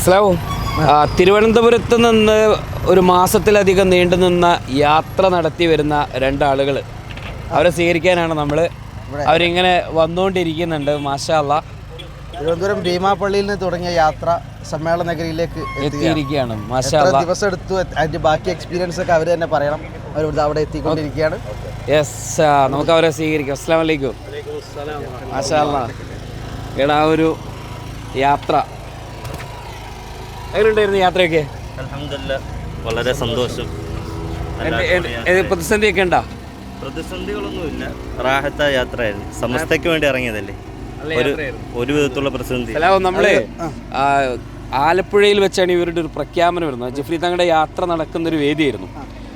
അസ്സലാമു തിരുവനന്തപുരത്ത് നിന്ന് ഒരു മാസത്തിലധികം നീണ്ടു നിന്ന യാത്ര നടത്തി വരുന്ന രണ്ടാളുകൾ, അവരെ സ്വീകരിക്കാനാണ് നമ്മൾ. അവരിങ്ങനെ വന്നുകൊണ്ടിരിക്കുന്നുണ്ട്. മാഷാ അല്ലാ. തിരുവനന്തപുരം ഭീമാപള്ളിയിൽ നിന്ന് തുടങ്ങിയ യാത്ര സമ്മേളന നഗരിയിലേക്ക് എത്തിയിരിക്കുകയാണ്. മാഷാ അല്ലാ. ദിവസം എടുത്തു, അതിന്റെ ബാക്കി എക്സ്പീരിയൻസ് ഒക്കെ അവർ തന്നെ പറയണം. അവർ അവിടെ എത്തിക്കൊണ്ടിരിക്കുകയാണ്. യെസ്, നമുക്ക് അവരെ സ്വീകരിക്കാം. അസ്സലാമു അലൈക്കും. മാഷാ അല്ലാ. എടാ, ഒരു യാത്ര എങ്ങനെയുണ്ടായിരുന്നു? യാത്രയൊക്കെ അൽഹംദുലില്ലാ, വളരെ സന്തോഷം. പ്രതിസന്ധിയൊക്കെ ഉണ്ടോ? പ്രതിസന്ധികളൊന്നുമില്ല, റാഹത്തായ യാത്രയായിരുന്നു. സമസ്തയ്ക്ക് വേണ്ടി ഇറങ്ങിയതല്ലേ, ഒരു വിധത്തിലുള്ള പ്രതിസന്ധി. നമ്മള് ആലപ്പുഴയിൽ വെച്ചാണ് ഇവരുടെ ഒരു പ്രഖ്യാപനം വരുന്നത്. ജിഫ്രി തങ്ങളുടെ യാത്ര നടക്കുന്നൊരു വേദിയായിരുന്നു.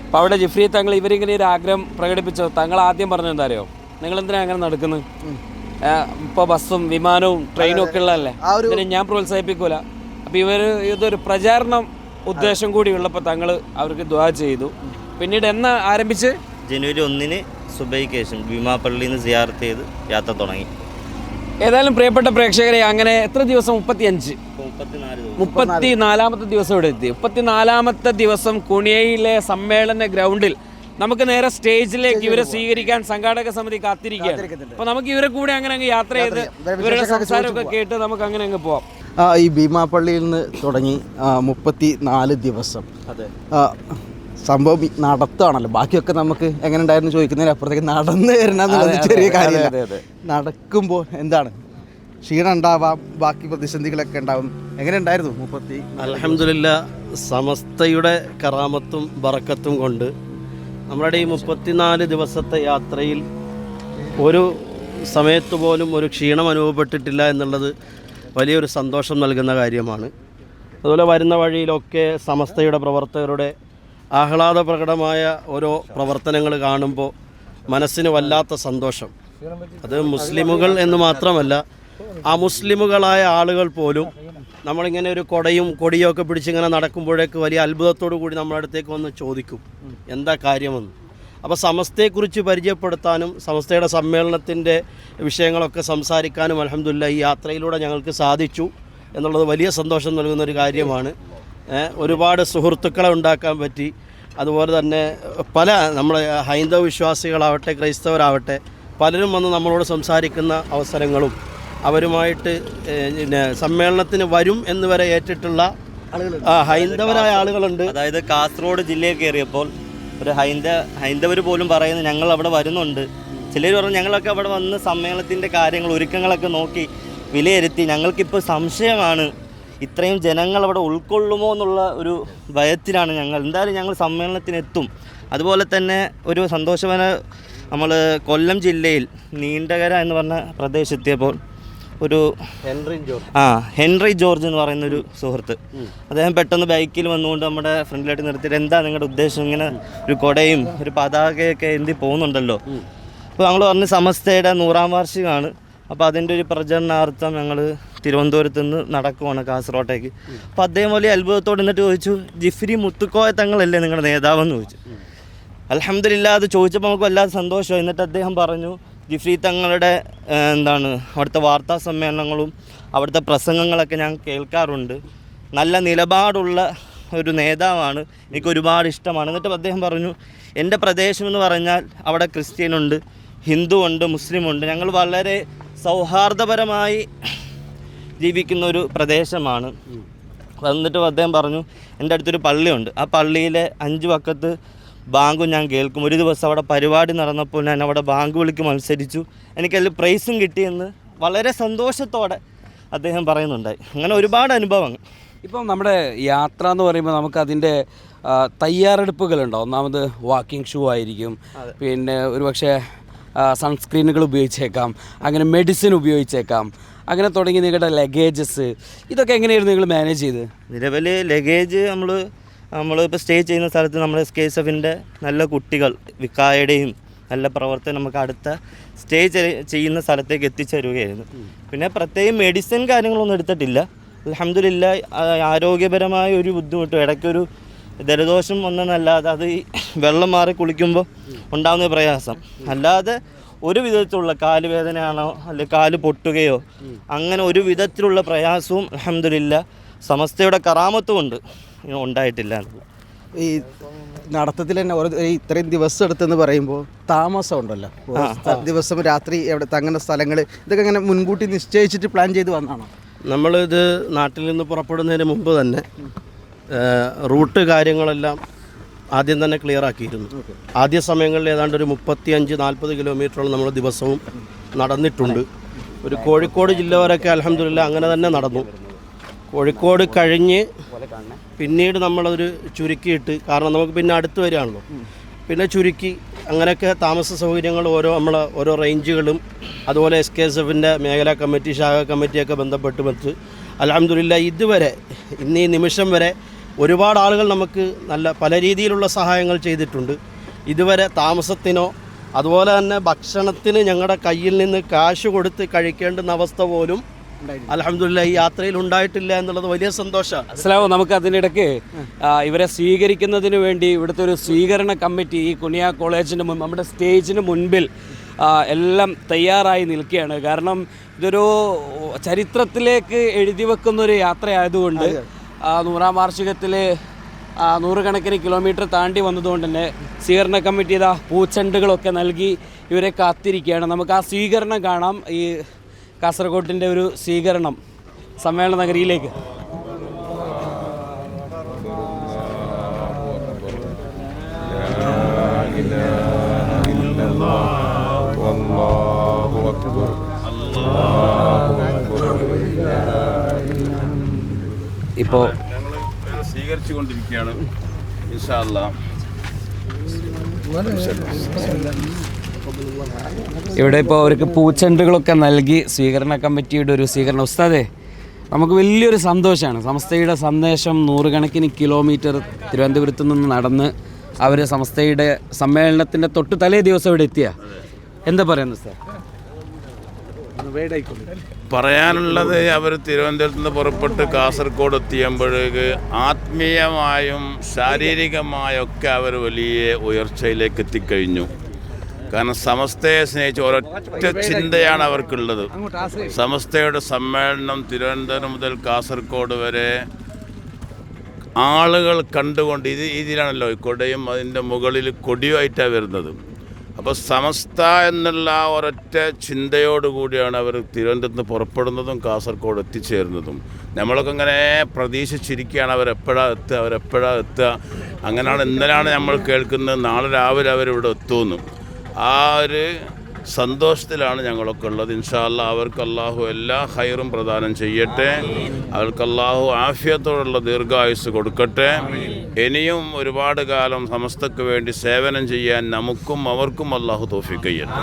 അപ്പോൾ അവിടെ ജിഫ്രി തങ്ങൾ ഇവരിങ്ങനെ ഒരു ആഗ്രഹം പ്രകടിപ്പിച്ചത്. തങ്ങൾ ആദ്യം പറഞ്ഞത് എന്താ അറിയോ, നിങ്ങൾ എന്തിനാണ് അങ്ങനെ നടക്കുന്നത്? ഇപ്പോൾ ബസ്സും വിമാനവും ട്രെയിനും ഒക്കെ ഉള്ളതല്ലേ, ഇതിനെ ഞാൻ പ്രോത്സാഹിപ്പിക്കൂല. അപ്പോൾ ഇതൊരു പ്രചാരണം ഉദ്ദേശം കൂടി ഉള്ളപ്പോൾ തങ്ങൾ അവർക്ക് ദുആ ചെയ്തു. പിന്നീട് എന്നാ ആരംഭിച്ച്? ജനുവരി 1 സുബൈക്ക് ശേഷം ഭീമാപള്ളിയിൽ നിന്ന് സിയാറത്ത് ചെയ്ത് യാത്ര തുടങ്ങി. ഏതായാലും പ്രിയപ്പെട്ട പ്രേക്ഷകരെ, അങ്ങനെ എത്ര ദിവസം? 34ാമത്തെ ദിവസം ഇവിടെ എത്തി. 34ാമത്തെ ദിവസം കുണിയയിലെ സമ്മേളന ഗ്രൗണ്ടിൽ നമുക്ക് നേരെ സ്റ്റേജിലേക്ക് ഇവരെ സ്വീകരിക്കാൻ സംഘാടക സമിതി കാത്തിരിക്കുകയാണ്. അപ്പോൾ നമുക്ക് ഇവരെ കൂടെ അങ്ങനെ അങ്ങ് യാത്ര ചെയ്ത് ഇവരുടെ സംസാരമൊക്കെ കേട്ട് നമുക്ക് അങ്ങനെ അങ്ങ് പോവാം. ഈ ഭീമാപള്ളിയിൽ നിന്ന് തുടങ്ങി 34 ദിവസം. അതെ, സംഭവം നടത്തുകയാണല്ലോ. ബാക്കിയൊക്കെ നമുക്ക് എങ്ങനെ ഉണ്ടായിരുന്നു ചോദിക്കുന്നതിന് അപ്പുറത്തേക്ക് നടന്നു വരണമെന്നുള്ളത് ചെറിയ കാര്യമല്ല. നടക്കുമ്പോൾ എന്താണ് ക്ഷീണം ഉണ്ടാവാം, ബാക്കി പ്രതിസന്ധികളൊക്കെ ഉണ്ടാവും. എങ്ങനെ ഉണ്ടായിരുന്നു? അൽഹംദുലില്ലാ, സമസ്തയുടെ കറാമത്തും ബറക്കത്തും കൊണ്ട് നമ്മുടെ ഈ 34 ദിവസത്തെ യാത്രയിൽ ഒരു സമയത്ത് പോലും ഒരു ക്ഷീണം അനുഭവപ്പെട്ടിട്ടില്ല എന്നുള്ളത് വലിയൊരു സന്തോഷം നൽകുന്ന കാര്യമാണ്. അതുപോലെ വരുന്ന വഴിയിലൊക്കെ സമസ്തയുടെ പ്രവർത്തകരുടെ ആഹ്ലാദപ്രകടമായ ഓരോ പ്രവർത്തനങ്ങൾ കാണുമ്പോൾ മനസ്സിന് വല്ലാത്ത സന്തോഷം. അത് മുസ്ലിമുകൾ എന്ന് മാത്രമല്ല, അമുസ്ലിമുകളായ ആളുകൾ പോലും നമ്മളിങ്ങനെ ഒരു കൊടിയും ഒക്കെ പിടിച്ചിങ്ങനെ നടക്കുമ്പോഴേക്ക് വലിയ അത്ഭുതത്തോടു കൂടി നമ്മുടെ അടുത്തേക്ക് വന്ന് ചോദിക്കും എന്താ കാര്യമെന്ന്. അപ്പോൾ സമസ്തയെക്കുറിച്ച് പരിചയപ്പെടുത്താനും സമസ്തയുടെ സമ്മേളനത്തിൻ്റെ വിഷയങ്ങളൊക്കെ സംസാരിക്കാനും അൽഹംദുലില്ലാ ഈ യാത്രയിലൂടെ ഞങ്ങൾക്ക് സാധിച്ചു എന്നുള്ളത് വലിയ സന്തോഷം നൽകുന്നൊരു കാര്യമാണ്. ഒരുപാട് സുഹൃത്തുക്കളെ ഉണ്ടാക്കാൻ പറ്റി. അതുപോലെ തന്നെ പല നമ്മളെ ഹൈന്ദവ വിശ്വാസികളാവട്ടെ ക്രൈസ്തവരാവട്ടെ പലരും വന്ന് നമ്മളോട് സംസാരിക്കുന്ന അവസരങ്ങളും അവരുമായിട്ട് സമ്മേളനത്തിന് വരും എന്ന് വരെ ഏറ്റിട്ടുള്ള ഹൈന്ദവരായ ആളുകളുണ്ട്. അതായത് കാസർഗോഡ് ജില്ലയിൽ കയറിയപ്പോൾ ഒരു ഹൈന്ദവർ പോലും പറയുന്നത് ഞങ്ങൾ അവിടെ വരുന്നുണ്ട്. ചിലർ പറഞ്ഞു ഞങ്ങളൊക്കെ അവിടെ വന്ന് സമ്മേളനത്തിൻ്റെ കാര്യങ്ങൾ ഒരുക്കങ്ങളൊക്കെ നോക്കി വിലയിരുത്തി. ഞങ്ങൾക്കിപ്പോൾ സംശയമാണ്, ഇത്രയും ജനങ്ങൾ അവിടെ ഉൾക്കൊള്ളുമോ എന്നുള്ള ഒരു ഭയത്തിലാണ് ഞങ്ങൾ. എന്തായാലും ഞങ്ങൾ സമ്മേളനത്തിനെത്തും. അതുപോലെ തന്നെ ഒരു സന്തോഷവാന, നമ്മൾ കൊല്ലം ജില്ലയിൽ നീണ്ടകര എന്ന് പറഞ്ഞ പ്രദേശത്തെത്തിയപ്പോൾ ഒരു ഹെൻറി ജോർജ് എന്ന് പറയുന്നൊരു സുഹൃത്ത്, അദ്ദേഹം പെട്ടെന്ന് ബൈക്കിൽ വന്നുകൊണ്ട് നമ്മുടെ ഫ്രണ്ടിലായിട്ട് നിർത്തിയിട്ട് എന്താ നിങ്ങളുടെ ഉദ്ദേശം, ഇങ്ങനെ ഒരു കൊടയും ഒരു പതാകയൊക്കെ എന്തി പോകുന്നുണ്ടല്ലോ. അപ്പോൾ ഞങ്ങൾ പറഞ്ഞ് സമസ്തയുടെ 100ാം വാർഷികമാണ്, അപ്പോൾ അതിൻ്റെ ഒരു പ്രചരണാർത്ഥം ഞങ്ങൾ തിരുവനന്തപുരത്ത് നിന്ന് നടക്കുവാണ് കാസർഗോട്ടേക്ക്. അപ്പോൾ അദ്ദേഹം വലിയ അത്ഭുതത്തോടെ എന്നിട്ട് ചോദിച്ചു, ജിഫ്രി മുത്തുക്കോയ തങ്ങളല്ലേ നിങ്ങളുടെ നേതാവെന്ന് ചോദിച്ചു. അൽഹംദുലില്ലാ, അത് ചോദിച്ചപ്പോൾ നമുക്ക് വല്ലാതെ സന്തോഷമായി. എന്നിട്ട് അദ്ദേഹം പറഞ്ഞു, ജിഫ്രി തങ്ങളുടെ അവിടുത്തെ വാർത്താ സമ്മേളനങ്ങളും അവിടുത്തെ പ്രസംഗങ്ങളൊക്കെ ഞാൻ കേൾക്കാറുണ്ട്. നല്ല നിലപാടുള്ള ഒരു നേതാവാണ്, എനിക്ക് ഒരുപാട് ഇഷ്ടമാണ്. എന്നിട്ട് അദ്ദേഹം പറഞ്ഞു, എൻ്റെ പ്രദേശം എന്ന് പറഞ്ഞാൽ അവിടെ ക്രിസ്ത്യനുണ്ട്, ഹിന്ദു ഉണ്ട്, മുസ്ലിമുണ്ട്. ഞങ്ങൾ വളരെ സൗഹാർദ്ദപരമായി ജീവിക്കുന്ന ഒരു പ്രദേശമാണ്. എന്നിട്ട് അദ്ദേഹം പറഞ്ഞു, എൻ്റെ അടുത്തൊരു പള്ളിയുണ്ട്, ആ പള്ളിയിലെ 5 വക്കത്ത് ബാങ്കും ഞാൻ കേൾക്കും. ഒരു ദിവസം അവിടെ പരിപാടി നടന്നപ്പോൾ ഞാൻ അവിടെ ബാങ്ക് വിളിക്ക് മത്സരിച്ചു, എനിക്കതിൽ പ്രൈസും കിട്ടിയെന്ന് വളരെ സന്തോഷത്തോടെ അദ്ദേഹം പറയുന്നുണ്ടായി. അങ്ങനെ ഒരുപാട് അനുഭവങ്ങൾ. ഇപ്പം നമ്മുടെ യാത്ര എന്ന് പറയുമ്പോൾ നമുക്കതിൻ്റെ തയ്യാറെടുപ്പുകളുണ്ടോ? ഒന്നാമത് വാക്കിംഗ് ഷൂ ആയിരിക്കും, പിന്നെ ഒരുപക്ഷെ സൺസ്ക്രീനുകൾ ഉപയോഗിച്ചേക്കാം, അങ്ങനെ മെഡിസിൻ ഉപയോഗിച്ചേക്കാം, അങ്ങനെ തുടങ്ങി നിങ്ങളുടെ ലഗേജസ് ഇതൊക്കെ എങ്ങനെയായിരുന്നു നിങ്ങൾ മാനേജ് ചെയ്ത്? നിലവിൽ ലഗേജ് നമ്മളിപ്പോൾ സ്റ്റേ ചെയ്യുന്ന സ്ഥലത്ത് നമ്മുടെ SKSFൻ്റെ നല്ല കുട്ടികൾ വിക്കായുടെയും നല്ല പ്രവർത്തനം നമുക്ക് അടുത്ത സ്റ്റേ ചെയ്യുന്ന സ്ഥലത്തേക്ക് എത്തിച്ചേരുകയായിരുന്നു. പിന്നെ പ്രത്യേകം മെഡിസിൻ കാര്യങ്ങളൊന്നും എടുത്തിട്ടില്ല. അൽഹംദുലില്ലാ, ആരോഗ്യപരമായ ഒരു ബുദ്ധിമുട്ടും ഇടയ്ക്കൊരു ജലദോഷം വന്നെന്നല്ലാതെ അത് ഈ വെള്ളം മാറി കുളിക്കുമ്പോൾ ഉണ്ടാകുന്ന പ്രയാസം അല്ലാതെ ഒരു വിധത്തിലുള്ള കാലുവേദനയാണോ അല്ലെങ്കിൽ കാല് പൊട്ടുകയോ അങ്ങനെ ഒരു വിധത്തിലുള്ള പ്രയാസവും അൽഹംദുലില്ലാ സമസ്തയുടെ കറാമത്തും ഉണ്ട്, ഉണ്ടായിട്ടില്ല എന്നുള്ള. ഈ നടത്തത്തിൽ തന്നെ ഇത്രയും ദിവസം എടുത്തെന്ന് പറയുമ്പോൾ താമസം ഉണ്ടല്ലോ, ദിവസം രാത്രി എവിടെ തങ്ങുന്ന സ്ഥലങ്ങൾ, ഇതൊക്കെ അങ്ങനെ മുൻകൂട്ടി നിശ്ചയിച്ചിട്ട് പ്ലാൻ ചെയ്ത് വന്നതാണോ? നമ്മളിത് നാട്ടിൽ നിന്ന് പുറപ്പെടുന്നതിന് മുമ്പ് തന്നെ റൂട്ട് കാര്യങ്ങളെല്ലാം ആദ്യം തന്നെ ക്ലിയർ ആക്കിയിരുന്നു. ആദ്യ സമയങ്ങളിൽ ഏതാണ്ട് ഒരു 35-40 കിലോമീറ്ററോളം നമ്മൾ ദിവസവും നടന്നിട്ടുണ്ട്. ഒരു കോഴിക്കോട് ജില്ല വരെയൊക്കെ അൽഹംദുലില്ലാ അങ്ങനെ തന്നെ നടന്നു. കോഴിക്കോട് കഴിഞ്ഞ് പിന്നീട് നമ്മളൊരു ചുരുക്കിയിട്ട്, കാരണം നമുക്ക് പിന്നെ അടുത്ത് വരികയാണല്ലോ, പിന്നെ ചുരുക്കി അങ്ങനെയൊക്കെ താമസ സൗകര്യങ്ങൾ ഓരോ റേഞ്ചുകളും അതുപോലെ SKSFൻ്റെ മേഖലാ കമ്മിറ്റി, ശാഖാ കമ്മിറ്റിയൊക്കെ ബന്ധപ്പെട്ട് അൽഹംദുലില്ലാ ഇതുവരെ ഇന്ന് ഈ നിമിഷം വരെ ഒരുപാട് ആളുകൾ നമുക്ക് നല്ല പല രീതിയിലുള്ള സഹായങ്ങൾ ചെയ്തിട്ടുണ്ട്. ഇതുവരെ താമസത്തിനോ അതുപോലെ തന്നെ ഭക്ഷണത്തിന് ഞങ്ങളുടെ കയ്യിൽ നിന്ന് കാശ് കൊടുത്ത് കഴിക്കേണ്ടുന്ന അവസ്ഥ പോലും അൽഹംദുലില്ലാ ഈ യാത്രയിൽ ഉണ്ടായിട്ടില്ല എന്നുള്ളത് വലിയ സന്തോഷമാണ്. അസ്സലാമു. നമുക്ക് അതിനിടയ്ക്ക് ഇവരെ സ്വീകരിക്കുന്നതിന് വേണ്ടി ഇവിടുത്തെ ഒരു സ്വീകരണ കമ്മിറ്റി ഈ കുനിയ കോളേജിന് നമ്മുടെ സ്റ്റേജിന് മുൻപിൽ എല്ലാം തയ്യാറായി നിൽക്കുകയാണ്. കാരണം ഇതൊരു ചരിത്രത്തിലേക്ക് എഴുതി വെക്കുന്നൊരു യാത്രയായതുകൊണ്ട് 100ാം വാർഷികത്തിൽ 100 കണക്കിന് കിലോമീറ്റർ താണ്ടി വന്നതുകൊണ്ട് തന്നെ സ്വീകരണ കമ്മിറ്റി ഇതാ പൂച്ചെണ്ടുകളൊക്കെ നൽകി ഇവരെ കാത്തിരിക്കുകയാണ്. നമുക്ക് ആ സ്വീകരണം കാണാം. ഈ കാസർഗോഡിൻ്റെ ഒരു സ്വീകരണം സമ്മേളന നഗരിയിലേക്ക്. ഇപ്പോൾ സ്വീകരിച്ചു കൊണ്ടിരിക്കുകയാണ് ഇൻഷാ അല്ലാഹ്. ഇവിടെ ഇപ്പോൾ അവർക്ക് പൂച്ചെണ്ടുകളൊക്കെ നൽകി സ്വീകരണ കമ്മിറ്റിയുടെ ഒരു സ്വീകരണം. ഉസ്താദേ, നമുക്ക് വലിയൊരു സന്തോഷമാണ്. സമസ്തയുടെ സന്ദേശം 100 കണക്കിന് കിലോമീറ്റർ തിരുവനന്തപുരത്ത് നിന്ന് നടന്ന് അവർ സമസ്തയുടെ സമ്മേളനത്തിൻ്റെ തൊട്ട് തലേ ദിവസം ഇവിടെ എത്തിയ എന്താ പറയുന്നത് സാർ? പറയാനുള്ളത്, അവർ തിരുവനന്തപുരത്ത് നിന്ന് പുറപ്പെട്ട് കാസർഗോഡ് എത്തിയപ്പോഴേക്ക് ആത്മീയമായും ശാരീരികമായും ഒക്കെ അവർ വലിയ ഉയർച്ചയിലേക്ക് എത്തിക്കഴിഞ്ഞു. കാരണം സമസ്തയെ സ്നേഹിച്ച് ഒരൊറ്റ ചിന്തയാണ് അവർക്കുള്ളത്. സമസ്തയുടെ സമ്മേളനം തിരുവനന്തപുരം മുതൽ കാസർഗോഡ് വരെ ആളുകൾ കണ്ടുകൊണ്ട് ഇതിലാണല്ലോ കൊടയും അതിൻ്റെ മുകളിൽ കൊടിയുമായിട്ടാണ് വരുന്നത്. അപ്പോൾ സമസ്ത എന്നുള്ള ഒരൊറ്റ ചിന്തയോടുകൂടിയാണ് അവർ തിരുവനന്തപുരത്ത് നിന്ന് പുറപ്പെടുന്നതും കാസർഗോഡ് എത്തിച്ചേരുന്നതും. നമ്മളൊക്കെ ഇങ്ങനെ പ്രതീക്ഷിച്ചിരിക്കുകയാണ് അവരെപ്പോഴാണ് എത്തുക. അങ്ങനെയാണ് ഇന്നലെയാണ് നമ്മൾ കേൾക്കുന്നത് നാളെ രാവിലെ അവരിവിടെ എത്തുമെന്ന്. ആ ഒരു സന്തോഷത്തിലാണ് ഞങ്ങളൊക്കെ ഉള്ളത്. ഇൻഷാ അല്ലാഹ് അവർക്ക് അല്ലാഹു എല്ലാ ഹൈറും പ്രദാനം ചെയ്യട്ടെ. അവർക്ക് അല്ലാഹു ആഫിയത്തോടുള്ള ദീർഘായുസ് കൊടുക്കട്ടെ. ഇനിയും ഒരുപാട് കാലം സമസ്തക്ക് വേണ്ടി സേവനം ചെയ്യാൻ നമുക്കും അവർക്കും അല്ലാഹു തൗഫീഖ് ചെയ്യട്ടെ.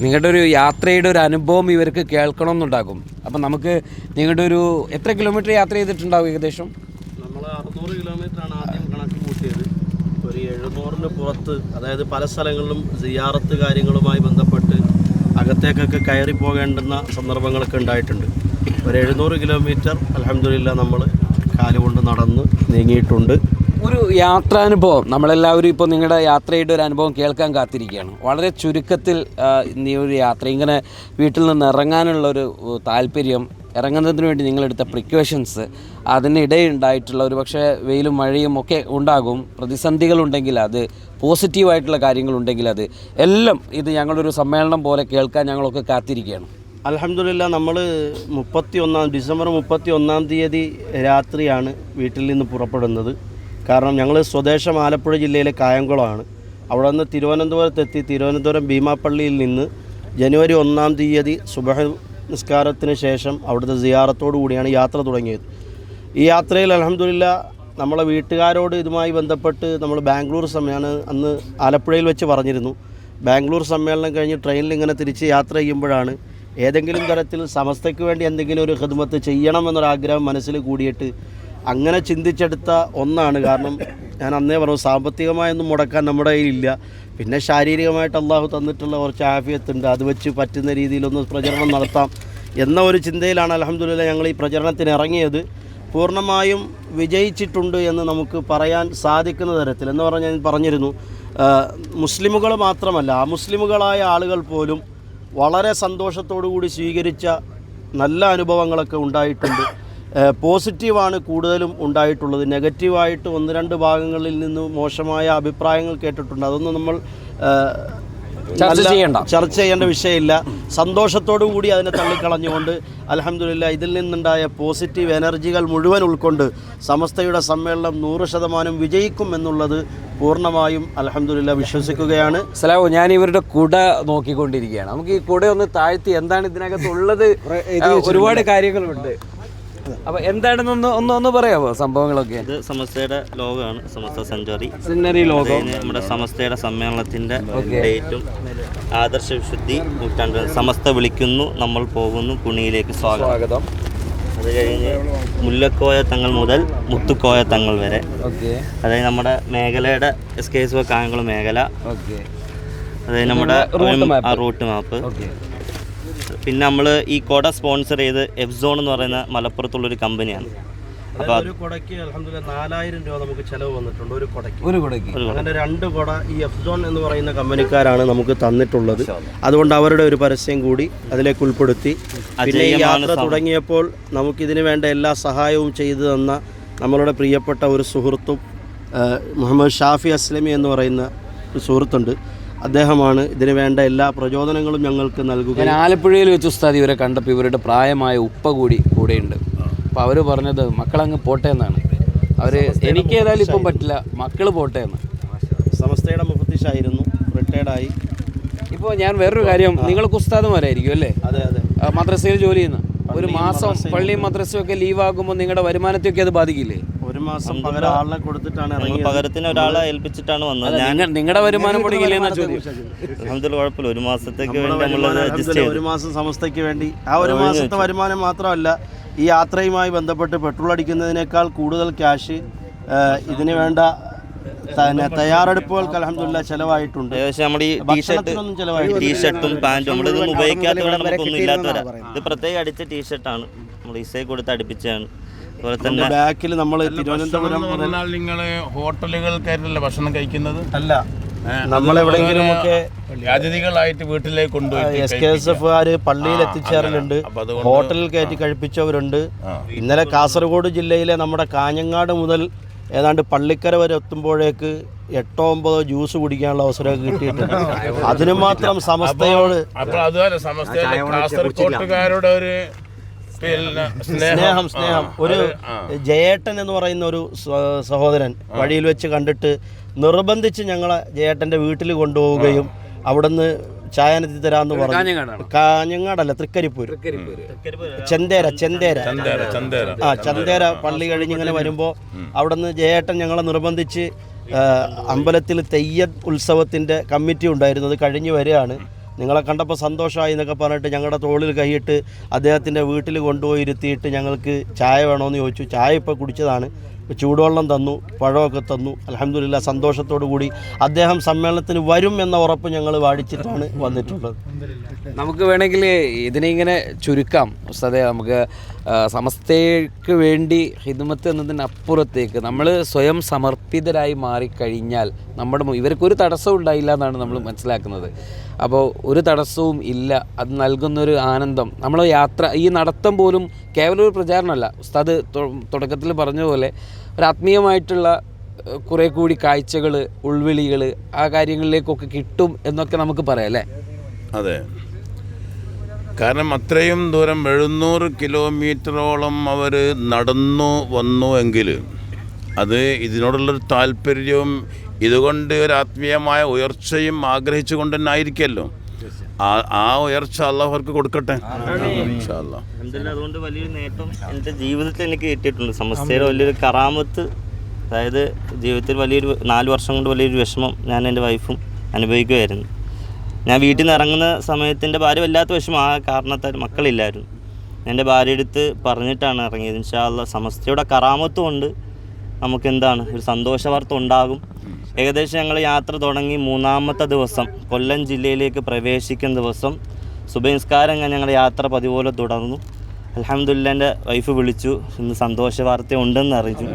നിങ്ങളുടെ ഒരു യാത്രയുടെ ഒരു അനുഭവം ഇവർക്ക് കേൾക്കണമെന്നുണ്ടാകും. അപ്പം നമുക്ക് നിങ്ങളുടെ ഒരു എത്ര കിലോമീറ്റർ യാത്ര ചെയ്തിട്ടുണ്ടാവും ഏകദേശം? നമ്മൾ 600 കിലോമീറ്ററാണ് ആദ്യം കണക്ക് കൂട്ടിയത്. ഒരു 700-ന് പുറത്ത്, അതായത് പല സ്ഥലങ്ങളിലും സിയാറത്ത് കാര്യങ്ങളുമായി ബന്ധപ്പെട്ട് അകത്തേക്കൊക്കെ കയറി പോകേണ്ടുന്ന സന്ദർഭങ്ങളൊക്കെ ഉണ്ടായിട്ടുണ്ട്. ഒരു 700 കിലോമീറ്റർ അൽഹംദുലില്ലാ നമ്മൾ കാലുകൊണ്ട് നടന്ന് നീങ്ങിയിട്ടുണ്ട്. ഒരു യാത്രാനുഭവം നമ്മളെല്ലാവരും ഇപ്പോൾ നിങ്ങളുടെ യാത്രയുടെ ഒരു അനുഭവം കേൾക്കാൻ കാത്തിരിക്കുകയാണ്. വളരെ ചുരുക്കത്തിൽ ഈ ഒരു യാത്ര, ഇങ്ങനെ വീട്ടിൽ നിന്ന് ഇറങ്ങാനുള്ള ഒരു താല്പര്യം, ഇറങ്ങുന്നതിന് വേണ്ടി നിങ്ങളെടുത്ത പ്രിക്കോഷൻസ്, അതിനിടയുണ്ടായിട്ടുള്ള ഒരു പക്ഷേ വെയിലും മഴയും ഒക്കെ ഉണ്ടാകും, പ്രതിസന്ധികളുണ്ടെങ്കിൽ അത്, പോസിറ്റീവായിട്ടുള്ള കാര്യങ്ങളുണ്ടെങ്കിൽ അത് എല്ലാം ഇത് ഞങ്ങളൊരു സമ്മേളനം പോലെ കേൾക്കാൻ ഞങ്ങളൊക്കെ കാത്തിരിക്കുകയാണ്. അൽഹംദുലില്ലാ നമ്മൾ ഡിസംബർ 31-ാം തീയതി രാത്രിയാണ് വീട്ടിൽ നിന്ന് പുറപ്പെടുന്നത്. കാരണം ഞങ്ങൾ സ്വദേശം ആലപ്പുഴ ജില്ലയിലെ കായംകുളമാണ്. അവിടെ നിന്ന് തിരുവനന്തപുരത്തെത്തി തിരുവനന്തപുരം ഭീമാപ്പള്ളിയിൽ നിന്ന് ജനുവരി 1-ാം തീയതി സുബഹ് നിസ്കാരത്തിന് ശേഷം അവിടുത്തെ സിയാറത്തോടു കൂടിയാണ് യാത്ര തുടങ്ങിയത്. ഈ യാത്രയിൽ അൽഹംദുലില്ലാ നമ്മളെ വീട്ടുകാരോട് ഇതുമായി ബന്ധപ്പെട്ട് നമ്മൾ ബാംഗ്ലൂർ അന്ന് ആലപ്പുഴയിൽ വെച്ച് പറഞ്ഞിരുന്നു. ബാംഗ്ലൂർ സമ്മേളനം കഴിഞ്ഞ് ട്രെയിനിൽ ഇങ്ങനെ തിരിച്ച് യാത്ര ചെയ്യുമ്പോഴാണ് ഏതെങ്കിലും തരത്തിൽ സമസ്തയ്ക്ക് വേണ്ടി എന്തെങ്കിലും ഒരു ഖിദ്മത്ത് ചെയ്യണമെന്നൊരാഗ്രഹം മനസ്സിൽ കൂടിയിട്ട് അങ്ങനെ ചിന്തിച്ചെടുത്ത ഒന്നാണ്. കാരണം ഞാൻ അന്നേ പറഞ്ഞു, സാമ്പത്തികമായൊന്നും മുടക്കാൻ നമ്മുടെ കയ്യിലില്ല, പിന്നെ ശാരീരികമായിട്ട് അള്ളാഹു തന്നിട്ടുള്ള കുറച്ച് ആഫിയത്തുണ്ട്, അത് വെച്ച് പറ്റുന്ന രീതിയിലൊന്ന് പ്രചരണം നടത്താം എന്ന ഒരു ചിന്തയിലാണ് അൽഹംദുലില്ലാ ഞങ്ങൾ ഈ പ്രചരണത്തിന് ഇറങ്ങിയത്. പൂർണ്ണമായും വിജയിച്ചിട്ടുണ്ട് എന്ന് നമുക്ക് പറയാൻ സാധിക്കുന്ന തരത്തിൽ, എന്ന് പറഞ്ഞാൽ ഞാൻ പറഞ്ഞിരുന്നു, മുസ്ലിമുകൾ മാത്രമല്ല അമുസ്ലിമുകളായ ആളുകൾ പോലും വളരെ സന്തോഷത്തോടു കൂടി സ്വീകരിച്ച നല്ല അനുഭവങ്ങളൊക്കെ ഉണ്ടായിട്ടുണ്ട്. പോസിറ്റീവാണ് കൂടുതലും ഉണ്ടായിട്ടുള്ളത്. നെഗറ്റീവായിട്ട് 1-2 ഭാഗങ്ങളിൽ നിന്ന് മോശമായ അഭിപ്രായങ്ങൾ കേട്ടിട്ടുണ്ട്. അതൊന്നും നമ്മൾ ചർച്ച ചെയ്യേണ്ട വിഷയമില്ല. സന്തോഷത്തോടു കൂടി അതിനെ തള്ളിക്കളഞ്ഞുകൊണ്ട് അൽഹംദുലില്ലാ ഇതിൽ നിന്നുണ്ടായ പോസിറ്റീവ് എനർജികൾ മുഴുവൻ ഉൾക്കൊണ്ട് സമസ്തയുടെ സമ്മേളനം 100% വിജയിക്കും എന്നുള്ളത് പൂർണ്ണമായും അൽഹംദുലില്ലാ വിശ്വസിക്കുകയാണ്. സലാമു, ഞാൻ ഇവരുടെ കുട നോക്കിക്കൊണ്ടിരിക്കുകയാണ്. നമുക്ക് ഈ കുട ഒന്ന് താഴ്ത്തി എന്താണ് ഇതിനകത്തുള്ളത്, ഒരുപാട് കാര്യങ്ങളുണ്ട്. അപ്പൊ എന്താണെന്ന് ഒന്ന് പറയാമോ സംഭവങ്ങളൊക്കെ? ഇത് സമസ്തയുടെ ലോഗോയാണ്, സമസ്ത സെഞ്ചുറി ലോഗോ. നമ്മുടെ സമസ്തയുടെ സമ്മേളനത്തിന്റെ ഡേറ്റും ആദർശ വിശുദ്ധി നൂറ്റാണ്ട്. സമസ്ത വിളിക്കുന്നു, നമ്മൾ പോകുന്നു, കുണിയിലേക്ക് സ്വാഗതം. അത് കഴിഞ്ഞ് മുല്ലക്കോയ തങ്ങൾ മുതൽ മുത്തുക്കോയ തങ്ങൾ വരെ, അതായത് നമ്മുടെ മേഖലയുടെ SKSO കായംകുളം മേഖല, അതായത് നമ്മുടെ റൂട്ട് മാപ്പ്. പിന്നെ നമ്മൾ ഈ കൊട സ്പോൺസർ ചെയ്ത് എഫ്സോൺ എന്ന് പറയുന്ന മലപ്പുറത്തുള്ളൊരു കമ്പനിയാണ്. അപ്പോൾ ഒരു കുടയ്ക്ക് അൽഹംദുലില്ലാ 4000 രൂപ നമുക്ക് ചിലവ് വന്നിട്ടുണ്ട്. ഒരു കുടയ്ക്ക് അങ്ങനെ 2 കുട ഈ എഫ്സോൺ എന്ന് പറയുന്ന കമ്പനിക്കാരാണ് നമുക്ക് തന്നിട്ടുള്ളത്. അതുകൊണ്ട് അവരുടെ ഒരു പരസ്യം കൂടി അതിലേക്ക് ഉൾപ്പെടുത്തി. പിന്നെ ഈ യാത്ര തുടങ്ങിയപ്പോൾ നമുക്കിതിന് വേണ്ട എല്ലാ സഹായവും ചെയ്തു തന്ന നമ്മളുടെ പ്രിയപ്പെട്ട ഒരു സുഹൃത്തും മുഹമ്മദ് ഷാഫി അസ്ലമി എന്ന് പറയുന്ന ഒരു സുഹൃത്തുണ്ട്. അദ്ദേഹമാണ് ഇതിന് വേണ്ട എല്ലാ പ്രചോദനങ്ങളും ഞങ്ങൾക്ക് നൽകുക. ഞാൻ ആലപ്പുഴയിൽ വെച്ച് ഉസ്താദ് ഇവരെ കണ്ടപ്പോൾ ഇവരുടെ പ്രായമായ ഉപ്പ കൂടെയുണ്ട്. അപ്പോൾ അവർ പറഞ്ഞത് മക്കളങ്ങ് പോട്ടെ എന്നാണ്. അവർ എനിക്ക് ഏതായാലും ഇപ്പം പറ്റില്ല, മക്കൾ പോട്ടെ എന്ന്. സമസ്തയുടെ മുഫത്തിഷായിരുന്നു, റിട്ടയർഡായി. ഇപ്പോൾ ഞാൻ വേറൊരു കാര്യം, നിങ്ങൾക്ക് ഉസ്താദുമാരായിരിക്കും അല്ലേ? അതെ. മദ്രസയിൽ ജോലി ചെയ്യുന്ന ഒരു മാസം പള്ളിയും മദ്രസയും ഒക്കെ ലീവാകുമ്പോൾ നിങ്ങളുടെ വരുമാനത്തെയൊക്കെ അത് ബാധിക്കില്ലേ? ഒരു മാസം പകരം ആളിനെ കൊടുത്തിട്ടാണ് ഇറങ്ങി, പകരത്തിന് ഒരാളെ ഏൽപ്പിച്ചിട്ടാണ് വന്നത്. നിങ്ങളുടെ വരുമാനം മുടങ്ങില്ലെന്നാ ചോദ്യം. കുഴപ്പമില്ല, ഒരു മാസത്തേക്ക് വേണ്ടി ഒരു മാസം സമസ്തയ്ക്ക് വേണ്ടി ആ ഒരു മാസത്തെ വരുമാനം മാത്രമല്ല, ഈ യാത്രയുമായി ബന്ധപ്പെട്ട് പെട്രോൾ അടിക്കുന്നതിനേക്കാൾ കൂടുതൽ ക്യാഷ് ഇതിന് വേണ്ട തയ്യാറെടുപ്പുകൾക്ക് അൽഹംദുലില്ലാ ചെലവായിട്ടുണ്ട്. ഏകദേശം നമ്മുടെ ഈ ടീഷർട്ടും പാൻറ്റും നമ്മളിതൊന്നും ഉപയോഗിക്കാത്തതുകൊണ്ട് നമുക്കൊന്നും ഇല്ലാത്തവരാ. ഇത് പ്രത്യേകം അടിച്ച ടീഷർട്ടാണ്, നമ്മൾ ഇസൈ കൊടുത്ത് അടുപ്പിച്ചാണ്. അതുപോലെ തന്നെ ബാക്കിൽ നമ്മൾ തിരുവനന്തപുരം നിങ്ങൾ ഹോട്ടലുകൾക്കായിട്ടല്ല ഭക്ഷണം കഴിക്കുന്നത്, അല്ല നമ്മളെവിടെയെങ്കിലും ഒക്കെ അതിഥികളായിട്ട് വീട്ടിലേക്ക് കൊണ്ടുപോയി SKSFകാർ പള്ളിയിൽ എത്തിച്ചേരലുണ്ട്, ഹോട്ടലിൽ കയറ്റി കഴിപ്പിച്ചവരുണ്ട്. ഇന്നലെ കാസർഗോഡ് ജില്ലയിലെ നമ്മുടെ കാഞ്ഞങ്ങാട് മുതൽ ഏതാണ്ട് പള്ളിക്കര വരെ എത്തുമ്പോഴേക്ക് 8-9 ജ്യൂസ് കുടിക്കാനുള്ള അവസരമൊക്കെ കിട്ടിയിട്ടുണ്ട്. അതിന് മാത്രം സമസ്തയോട് കാസർകോട്ടുകാരുടെ ഒരു സ്നേഹം. ഒരു ജയേട്ടൻ എന്ന് പറയുന്ന ഒരു സഹോദരൻ വഴിയിൽ വെച്ച് കണ്ടിട്ട് നിർബന്ധിച്ച് ഞങ്ങളെ ജയേട്ടൻ്റെ വീട്ടിൽ കൊണ്ടുപോവുകയും അവിടുന്ന് ചായ എത്തി തരാമെന്ന് പറഞ്ഞു. കാഞ്ഞങ്ങാടല്ല, തൃക്കരിപ്പൂര്, ചന്തേര പള്ളി കഴിഞ്ഞ് ഇങ്ങനെ വരുമ്പോൾ അവിടുന്ന് ജയേട്ടൻ ഞങ്ങളെ നിർബന്ധിച്ച് അമ്പലത്തിൽ തെയ്യം ഉത്സവത്തിൻ്റെ കമ്മിറ്റി ഉണ്ടായിരുന്നു, അത് കഴിഞ്ഞ് വരികയാണ്, നിങ്ങളെ കണ്ടപ്പോൾ സന്തോഷമായി എന്നൊക്കെ പറഞ്ഞിട്ട് ഞങ്ങളുടെ തോളിൽ കൈയിട്ട് അദ്ദേഹത്തിൻ്റെ വീട്ടിൽ കൊണ്ടുപോയി ഇരുത്തിയിട്ട് ഞങ്ങൾക്ക് ചായ വേണമെന്ന് ചോദിച്ചു. ചായ ഇപ്പോൾ കുടിച്ചതാണ്, ചൂടുവെള്ളം തന്നു, പഴമൊക്കെ തന്നു. അൽഹംദുലില്ലാ സന്തോഷത്തോടു കൂടി അദ്ദേഹം സമ്മേളനത്തിന് വരും എന്ന ഉറപ്പ് ഞങ്ങൾ വാടിച്ചിട്ടാണ് വന്നിട്ടുള്ളത്. നമുക്ക് വേണമെങ്കിൽ ഇതിനെ ഇങ്ങനെ ചുരുക്കാം ഉസ്താദേ. നമുക്ക് സമസ്തയ്ക്ക് വേണ്ടി ഹിദ്മത്ത് എന്നതിനപ്പുറത്തേക്ക് നമ്മൾ സ്വയം സമർപ്പിതരായി മാറിക്കഴിഞ്ഞാൽ ഇവർക്കൊരു തടസ്സവും ഉണ്ടായില്ല എന്നാണ് നമ്മൾ മനസ്സിലാക്കുന്നത്. അപ്പോൾ ഒരു തടസ്സവും ഇല്ല, അത് നൽകുന്നൊരു ആനന്ദം. നമ്മൾ യാത്ര, ഈ നടത്തം പോലും കേവലം ഒരു പ്രചാരണമല്ല, ഉസ്താദ് തുടക്കത്തിൽ പറഞ്ഞ പോലെ ഒരു ആത്മീയമായിട്ടുള്ള കുറേ കൂടി കാഴ്ചകൾ, ഉൾവിളികൾ, ആ കാര്യങ്ങളിലേക്കൊക്കെ കിട്ടും എന്നൊക്കെ നമുക്ക് പറയാം അല്ലേ? അതെ, കാരണം അത്രയും ദൂരം 700 കിലോമീറ്ററോളം അവർ നടന്നു വന്നു എങ്കിൽ അത് ഇതിനോടുള്ളൊരു താല്പര്യവും ഇതുകൊണ്ട് ഒരു ആത്മീയമായ ഉയർച്ചയും ആഗ്രഹിച്ചു കൊണ്ട് തന്നെ ആയിരിക്കുമല്ലോ. ആ ഉയർച്ച അല്ലാഹു അവർക്ക് കൊടുക്കട്ടെ. അതുകൊണ്ട് വലിയൊരു നേട്ടം എൻ്റെ ജീവിതത്തിൽ എനിക്ക് കിട്ടിയിട്ടുണ്ട്. സമസ്തയുടെ വലിയൊരു കറാമത്ത്, അതായത് ജീവിതത്തിൽ വലിയൊരു 4 വർഷം കൊണ്ട് വലിയൊരു വിഷമം ഞാൻ എൻ്റെ വൈഫും അനുഭവിക്കുമായിരുന്നു. ഞാൻ വീട്ടിൽ നിന്ന് ഇറങ്ങുന്ന സമയത്ത് എൻ്റെ ഭാര്യ വല്ലാത്ത വിഷമം, ആ കാരണത്താൽ മക്കളില്ലായിരുന്നു. എൻ്റെ ഭാര്യ എടുത്ത് പറഞ്ഞിട്ടാണ് ഇറങ്ങിയത്. ഇൻഷാ അല്ലാഹ് സമസ്തയുടെ കറാമത്ത് കൊണ്ട് നമുക്കെന്താണ് ഒരു സന്തോഷ വാർത്ത ഉണ്ടാകും. ഏകദേശം ഞങ്ങൾ യാത്ര തുടങ്ങി 3-ാമത്തെ ദിവസം കൊല്ലം ജില്ലയിലേക്ക് പ്രവേശിക്കുന്ന ദിവസം സുബഹി നിസ്കാരം ഞാൻ ഞങ്ങളുടെ യാത്ര പതിപോലെ തുടർന്നു. അൽഹംദുലില്ലാ എൻ്റെ വൈഫ് വിളിച്ചു, ഇന്ന് സന്തോഷ വാർത്ത ഉണ്ടെന്ന് അറിയിച്ചു.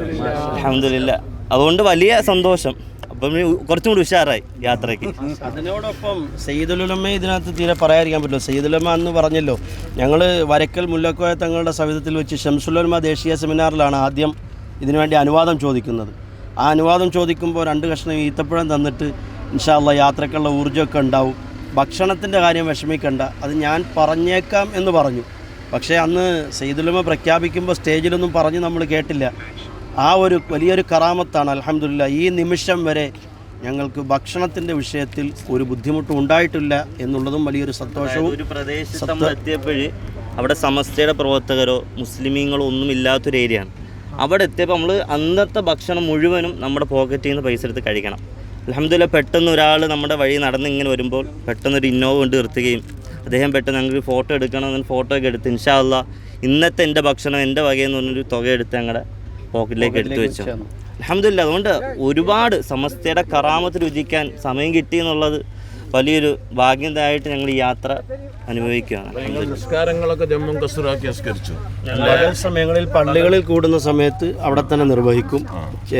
അൽഹംദുലില്ലാ, അതുകൊണ്ട് വലിയ സന്തോഷം. അപ്പം കുറച്ചും കൂടി ഉഷാറായി യാത്രയ്ക്ക്. അതിനോടൊപ്പം സയ്യിദുലുലമ ഇതിനകത്ത് തീരെ പറയാതിരിക്കാൻ പറ്റില്ല. സയ്യിദുലുലമ അന്ന് പറഞ്ഞല്ലോ, ഞങ്ങൾ വരക്കൽ മുല്ലക്കോയ തങ്ങളുടെ സവിധത്തിൽ വെച്ച് ശംസുലുലമ ദേശീയ സെമിനാറിലാണ് ആദ്യം ഇതിനുവേണ്ടി അനുവാദം ചോദിക്കുന്നത്. ആ അനുവാദം ചോദിക്കുമ്പോൾ 2 കഷ്ണം ഈത്തപ്പഴം തന്നിട്ട് ഇൻഷാ അല്ലാഹ് യാത്രക്കുള്ള ഊർജ്ജമൊക്കെ ഉണ്ടാവും, ഭക്ഷണത്തിൻ്റെ കാര്യം വിഷമിക്കണ്ട, അത് ഞാൻ പറഞ്ഞേക്കാം എന്ന് പറഞ്ഞു. പക്ഷേ അന്ന് സയ്യിദുലുലമ പ്രഖ്യാപിക്കുമ്പോൾ സ്റ്റേജിലൊന്നും പറഞ്ഞ് നമ്മൾ കേട്ടില്ല. ആ ഒരു വലിയൊരു കറാമത്താണ്. അൽഹംദുലില്ലാ ഈ നിമിഷം വരെ ഞങ്ങൾക്ക് ഭക്ഷണത്തിൻ്റെ വിഷയത്തിൽ ഒരു ബുദ്ധിമുട്ടും ഉണ്ടായിട്ടില്ല എന്നുള്ളതും വലിയൊരു സന്തോഷവും. ഒരു പ്രദേശത്ത് നമ്മൾ എത്തിയപ്പോഴ് അവിടെ സമസ്തയുടെ പ്രവർത്തകരോ മുസ്ലിമീങ്ങളോ ഒന്നും ഇല്ലാത്തൊരു ഏരിയയാണ്. അവിടെ എത്തിയപ്പോൾ നമ്മൾ അന്നത്തെ ഭക്ഷണം മുഴുവനും നമ്മുടെ പോക്കറ്റിൽ നിന്ന് പൈസ എടുത്ത് കഴിക്കണം. അൽഹംദുലില്ലാ പെട്ടെന്ന് ഒരാൾ നമ്മുടെ വഴി നടന്ന് ഇങ്ങനെ വരുമ്പോൾ പെട്ടെന്നൊരു ഇന്നോവ കൊണ്ട് നിർത്തുകയും അദ്ദേഹം പെട്ടെന്ന് ഞങ്ങൾക്ക് ഫോട്ടോ എടുക്കണം എന്ന് ഫോട്ടോ ഒക്കെ എടുത്ത് ഇൻഷാ അല്ലാഹ് ഇന്നത്തെ എൻ്റെ ഭക്ഷണം എൻ്റെ വകയെന്ന് പറഞ്ഞൊരു തുക എടുത്ത് ഞങ്ങളുടെ പോക്കറ്റിലേക്ക് എടുത്തു വെച്ചു. അൽഹംദുലില്ലാ അതുകൊണ്ട് ഒരുപാട് സമസ്തയുടെ കറാമത്ത് രുചിക്കാൻ സമയം കിട്ടി എന്നുള്ളത് വലിയൊരു ഭാഗ്യതായിട്ട് ഞങ്ങൾ ഈ യാത്ര അനുഭവിക്കുകയാണ്. നിസ്കാരങ്ങളൊക്കെ ജമ്മും കസൂറാക്കി നിസ്കരിച്ചു. പകൽ സമയങ്ങളിൽ പള്ളികളിൽ കൂടുന്ന സമയത്ത് അവിടെ തന്നെ നിർവഹിക്കും.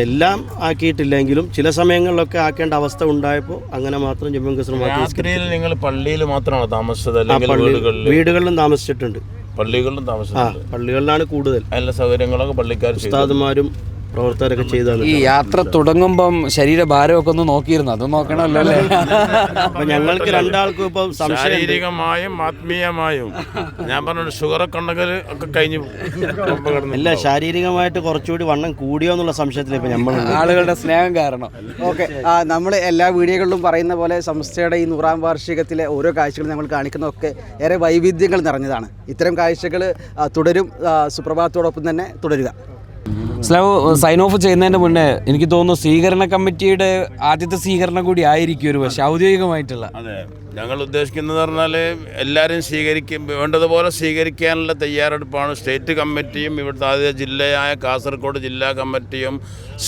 എല്ലാം ആക്കിയിട്ടില്ലെങ്കിലും ചില സമയങ്ങളിലൊക്കെ ആക്കേണ്ട അവസ്ഥ ഉണ്ടായപ്പോൾ അങ്ങനെ മാത്രം ജമ്മും കസൂറുമാക്കി. രാത്രിയിൽ നിങ്ങൾ പള്ളിയിൽ മാത്രമാണോ താമസിച്ചത്, അല്ലെങ്കിൽ വീടുകളിലും താമസിച്ചിട്ടുണ്ട്? പള്ളികളിലും താമസിച്ചിട്ടുണ്ട്. പള്ളികളിലാണ് കൂടുതൽ. എല്ലാ സൗകര്യങ്ങളൊക്കെ പള്ളിക്കാർ ഉസ്താദുമാരും പ്രവർത്തകരൊക്കെ ചെയ്താണ്. ഈ യാത്ര തുടങ്ങുമ്പം ശരീരഭാരമൊക്കെ ഒന്ന് നോക്കിയിരുന്നു, അത് നോക്കണമല്ലോ അല്ലേ? അപ്പൊ ഞങ്ങൾക്ക് രണ്ടാൾക്കും ഇപ്പം ശാരീരികമായും ആത്മീയമായും ഞാൻ പറഞ്ഞു ഷുഗറൊക്കെ ഉണ്ടെങ്കിൽ ഒക്കെ കഴിഞ്ഞു. ഇല്ല, ശാരീരികമായിട്ട് കുറച്ചുകൂടി വണ്ണം കൂടിയോ എന്നുള്ള സംശയത്തിൽ ഇപ്പൊ നമ്മൾ ആളുകളുടെ സ്നേഹം കാരണം. ഓക്കെ, നമ്മൾ എല്ലാ വീഡിയോകളിലും പറയുന്ന പോലെ സംസ്ഥയുടെ ഈ 100ാം വാർഷികത്തിലെ ഓരോ കാഴ്ചകളും നമ്മൾ കാണിക്കുന്നതൊക്കെ ഏറെ വൈവിധ്യങ്ങൾ നിറഞ്ഞതാണ്. ഇത്തരം കാഴ്ചകൾ തുടരും. സുപ്രഭാതത്തോടൊപ്പം തന്നെ തുടരുക. സ്ലാവ് സൈൻ ഓഫ് ചെയ്യുന്നതിന് മുന്നേ എനിക്ക് തോന്നുന്നു സ്വീകരണ കമ്മിറ്റിയുടെ ആദ്യത്തെ സ്വീകരണം കൂടി ആയിരിക്കും ഒരു പക്ഷേ ഔദ്യോഗികമായിട്ടുള്ള. അതെ, ഞങ്ങൾ ഉദ്ദേശിക്കുന്നത് പറഞ്ഞാൽ എല്ലാവരും വേണ്ടതുപോലെ സ്വീകരിക്കാനുള്ള തയ്യാറെടുപ്പാണ്. സ്റ്റേറ്റ് കമ്മിറ്റിയും ഇവിടുത്തെ ആദ്യ ജില്ലയായ കാസർഗോഡ് ജില്ലാ കമ്മിറ്റിയും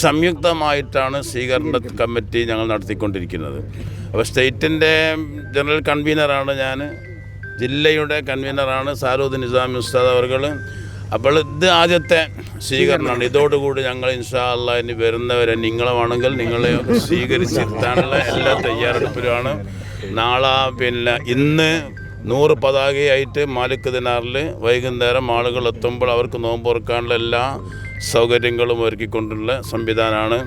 സംയുക്തമായിട്ടാണ് സ്വീകരണ കമ്മിറ്റി ഞങ്ങൾ നടത്തിക്കൊണ്ടിരിക്കുന്നത്. അപ്പോൾ സ്റ്റേറ്റിൻ്റെ ജനറൽ കൺവീനറാണ് ഞാൻ, ജില്ലയുടെ കൺവീനറാണ് സാരൂദ് നിസാമി ഉസ്താദ് അവർകൾ. അപ്പോൾ ഇത് ആദ്യത്തെ സ്വീകരണമാണ്. ഇതോടുകൂടി ഞങ്ങൾ ഇൻഷാ അല്ലാഹ് ഇനി വരുന്നവരെ നിങ്ങളുമാണെങ്കിൽ നിങ്ങളെ സ്വീകരിച്ചിരുത്താനുള്ള എല്ലാ തയ്യാറെടുപ്പിലുമാണ്. നാളെ ഇന്ന് 100 പതാകയായിട്ട് മാലിക് ദിനാറിൽ വൈകുന്നേരം ആളുകൾ എത്തുമ്പോൾ അവർക്ക് നോമ്പ് തുറക്കാനുള്ള എല്ലാ സൗകര്യങ്ങളും ഒരുക്കിക്കൊണ്ടുള്ള സംവിധാനമാണ്.